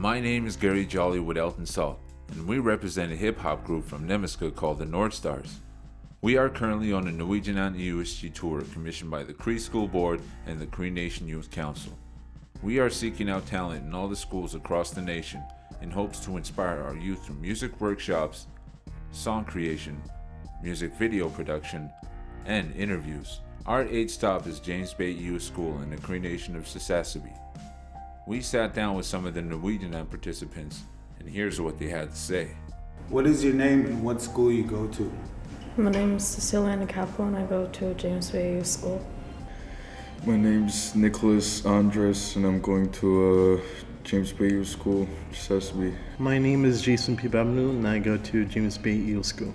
My name is Gary Jolly with Elton Salt, and we represent a hip-hop group from Nemiska called the North Stars. We are currently on a Jinan USG tour commissioned by the Cree School Board and the Cree Nation Youth Council. We are seeking out talent in all the schools across the nation in hopes to inspire our youth through music workshops, song creation, music video production, and interviews. Our 8th stop is James Bay Youth School in the Cree Nation of Chisasibi. We sat down with some of the Norwegian participants, and here's what they had to say. What is your name and what school you go to? My name is Cecilia Capo and I go to James Bay Youth School. My name's Nicholas Andres and I'm going to James Bay Youth School, Chisasibi. My name is Jason P. Babnu and I go to James Bay Youth School.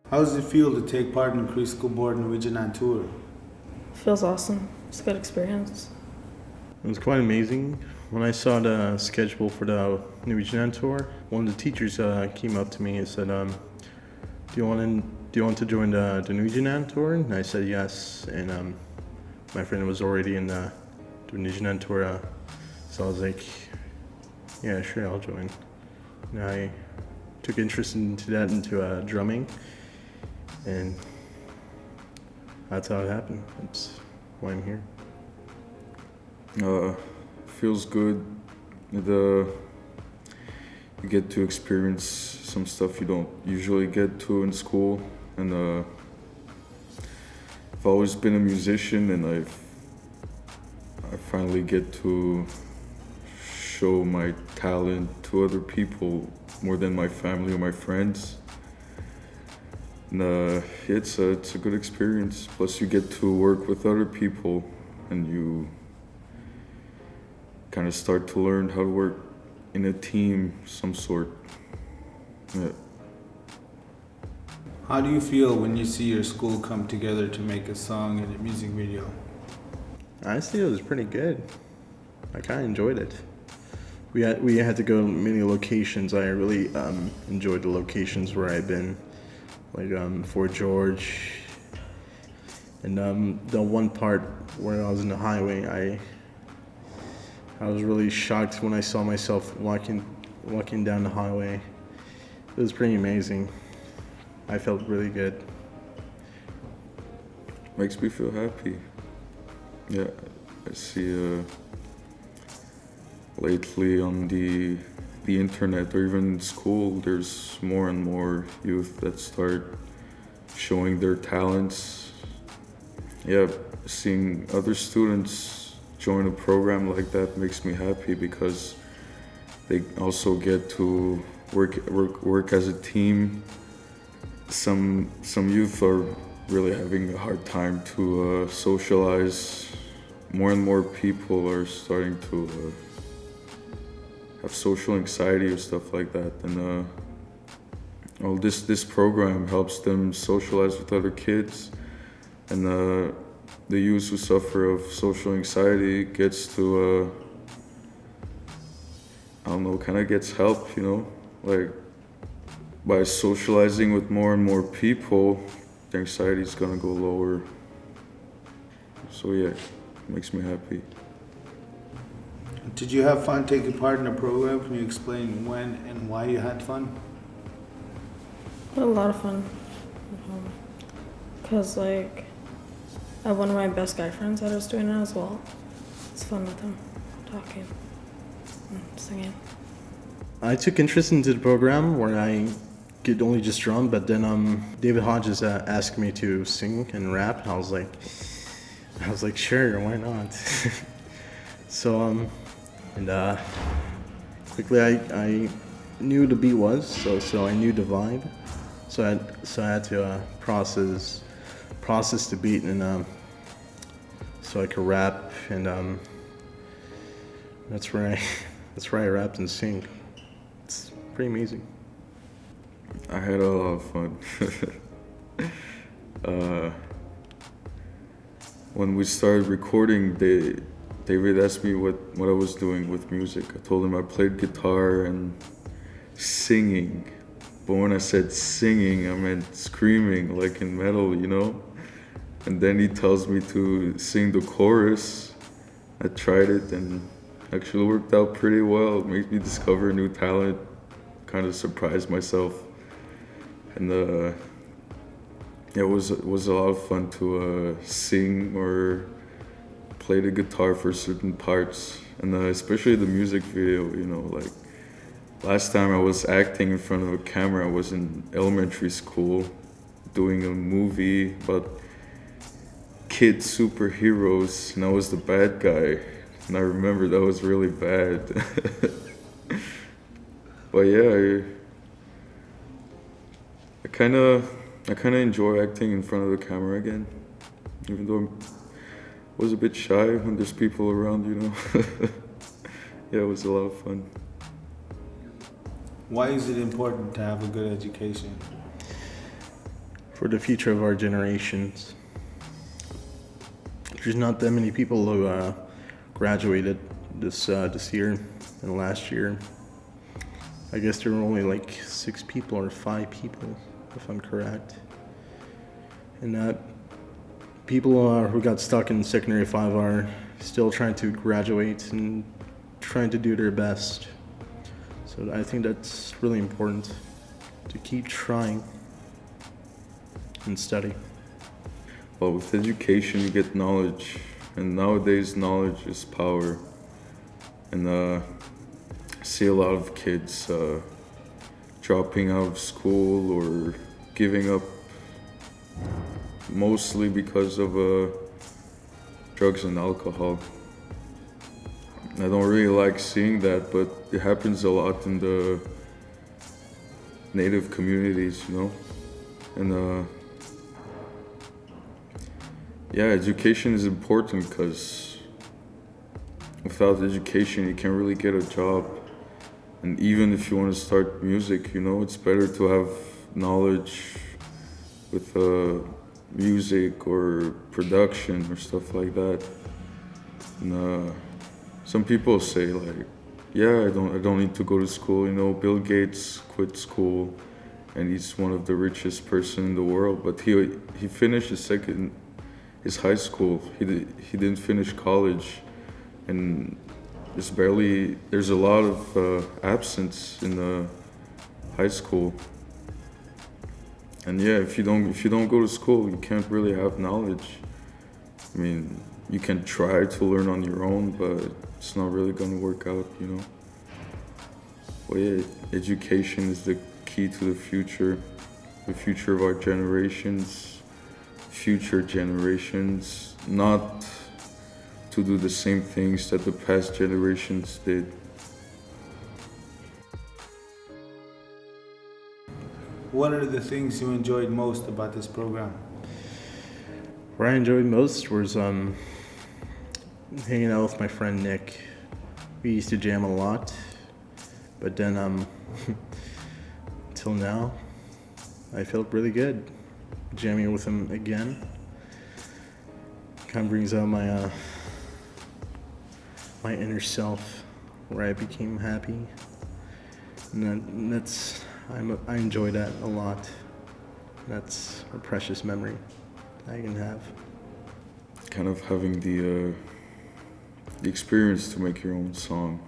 How does it feel to take part in the Cree School Board Norwegian tour? Feels awesome. It's a good experience. It was quite amazing. When I saw the schedule for the Norwegian tour, one of the teachers came up to me and said, "Do you want to join the Norwegian tour?" And I said yes. And my friend was already in the Norwegian tour, so I was like, "Yeah, sure, I'll join." And I took interest into drumming, and that's how it happened. That's why I'm here. Feels good. You get to experience some stuff you don't usually get to in school, and I've always been a musician, and I finally get to show my talent to other people more than my family or my friends. And it's a good experience. Plus, you get to work with other people, and you kind of start to learn how to work in a team, some sort. Yeah. How do you feel when you see your school come together to make a song and a music video? Honestly, it was pretty good. I kind of enjoyed it. We had to go to many locations. I really enjoyed the locations where I've been, like Fort George, and the one part where I was in the highway, I was really shocked when I saw myself walking down the highway. It was pretty amazing. I felt really good. Makes me feel happy. Yeah, I see lately on the internet or even in school, there's more and more youth that start showing their talents. Yeah, seeing other students join a program like that makes me happy because they also get to work as a team. Some youth are really having a hard time to socialize. More and more people are starting to have social anxiety or stuff like that, and this program helps them socialize with other kids, and the youth who suffer of social anxiety gets to kind of gets help, like by socializing with more and more people, the anxiety is gonna go lower. So yeah, it makes me happy. Did you have fun taking part in the program? Can you explain when and why you had fun? I had a lot of fun. Because, I have one of my best guy friends that is doing it as well. It's fun with him, talking and singing. I took interest into the program where I could only just drum, but then David Hodges asked me to sing and rap, and I was like, sure, why not? So quickly I knew the beat was, so I knew the vibe, so I had to process the beat, and so I could rap, and that's where I rapped and sing. It's pretty amazing. I had a lot of fun. When we started recording, David asked me what I was doing with music. I told him I played guitar and singing. But when I said singing, I meant screaming, like in metal, And then he tells me to sing the chorus. I tried it and actually worked out pretty well. It made me discover new talent, kind of surprised myself. And it was a lot of fun to sing or play the guitar for certain parts. And especially the music video, you know, like last time I was acting in front of a camera, I was in elementary school doing a movie about kid superheroes, and I was the bad guy. And I remember that was really bad. But yeah, I kind of enjoy acting in front of the camera again, even though I was a bit shy when there's people around, you know. Yeah, it was a lot of fun. Why is it important to have a good education? For the future of our generations. There's not that many people who graduated this year and last year. I guess there were only like 6 people or 5 people, if I'm correct. And people who got stuck in secondary 5 are still trying to graduate and trying to do their best. So I think that's really important, to keep trying and study. Well, with education you get knowledge, and nowadays knowledge is power. And I see a lot of kids dropping out of school or giving up, mostly because of drugs and alcohol. I don't really like seeing that, but it happens a lot in the native communities, you know. And yeah, education is important because without education you can't really get a job. And even if you want to start music, you know, it's better to have knowledge with music or production or stuff like that. And some people say like, yeah, I don't need to go to school. You know, Bill Gates quit school, and he's one of the richest person in the world. But he finished his high school. He didn't finish college, and there's a lot of absence in the high school. And yeah, if you don't go to school, you can't really have knowledge. I mean, you can try to learn on your own, but it's not really gonna work out, you know. Well, yeah, education is the key to the future of our future generations, not to do the same things that the past generations did. What are the things you enjoyed most about this program? What I enjoyed most was hanging out with my friend Nick. We used to jam a lot, but then till now, I felt really good jamming with him again. Kind of brings out my my inner self, where I became happy, and I enjoy that a lot. That's a precious memory I can have. Kind of having the experience to make your own song.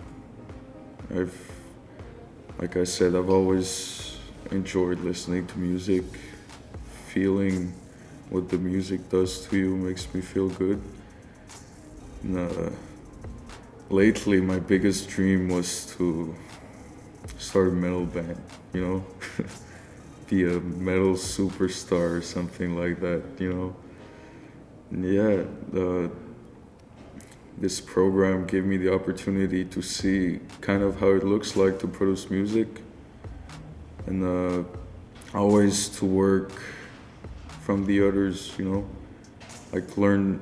Like I said, I've always enjoyed listening to music, feeling what the music does to you makes me feel good. And, lately, my biggest dream was to start a metal band, you know, be a metal superstar or something like that, you know. And yeah, this program gave me the opportunity to see kind of how it looks like to produce music, and always to work from the others, you know, like learn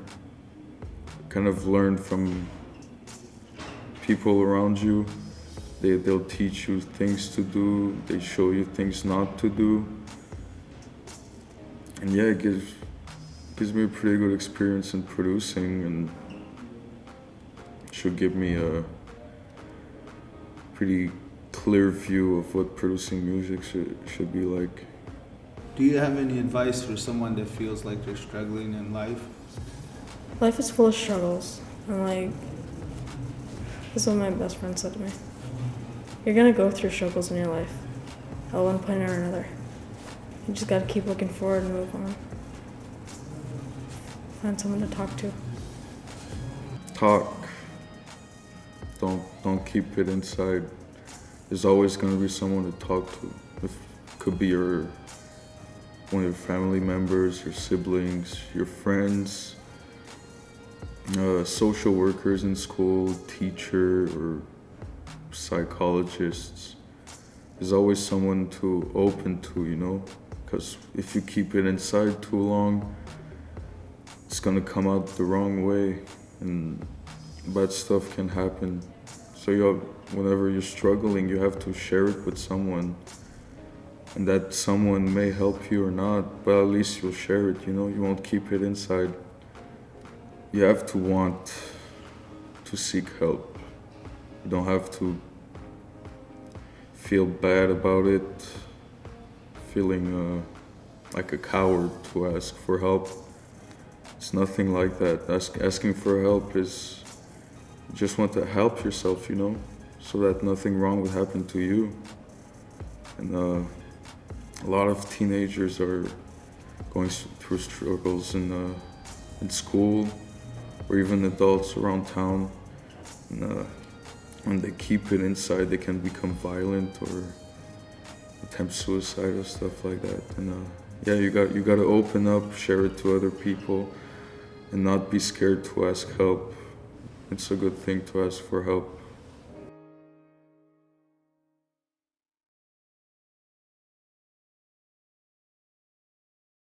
from people around you. They'll teach you things to do, they show you things not to do. And yeah, it gives me a pretty good experience in producing, and should give me a pretty clear view of what producing music should be like. Do you have any advice for someone that feels like they're struggling in life? Life is full of struggles, and like This is what my best friend said to me. You're gonna go through struggles in your life, at one point or another. You just gotta keep looking forward and move on. Find someone to talk to. Talk. Don't keep it inside. There's always gonna be someone to talk to. It could be one of your family members, your siblings, your friends, social workers in school, teacher, or psychologists. There's always someone to open to, you know? Because if you keep it inside too long, it's gonna come out the wrong way, and bad stuff can happen. So whenever you're struggling, you have to share it with someone. And that someone may help you or not, but at least you'll share it, you know? You won't keep it inside. You have to want to seek help. You don't have to feel bad about it, feeling like a coward to ask for help. It's nothing like that. Asking for help is you just want to help yourself, you know, so that nothing wrong would happen to you. And a lot of teenagers are going through struggles in school, or even adults around town. And when they keep it inside, they can become violent or attempt suicide or stuff like that. And yeah, you got to open up, share it to other people, and not be scared to ask help. It's a good thing to ask for help.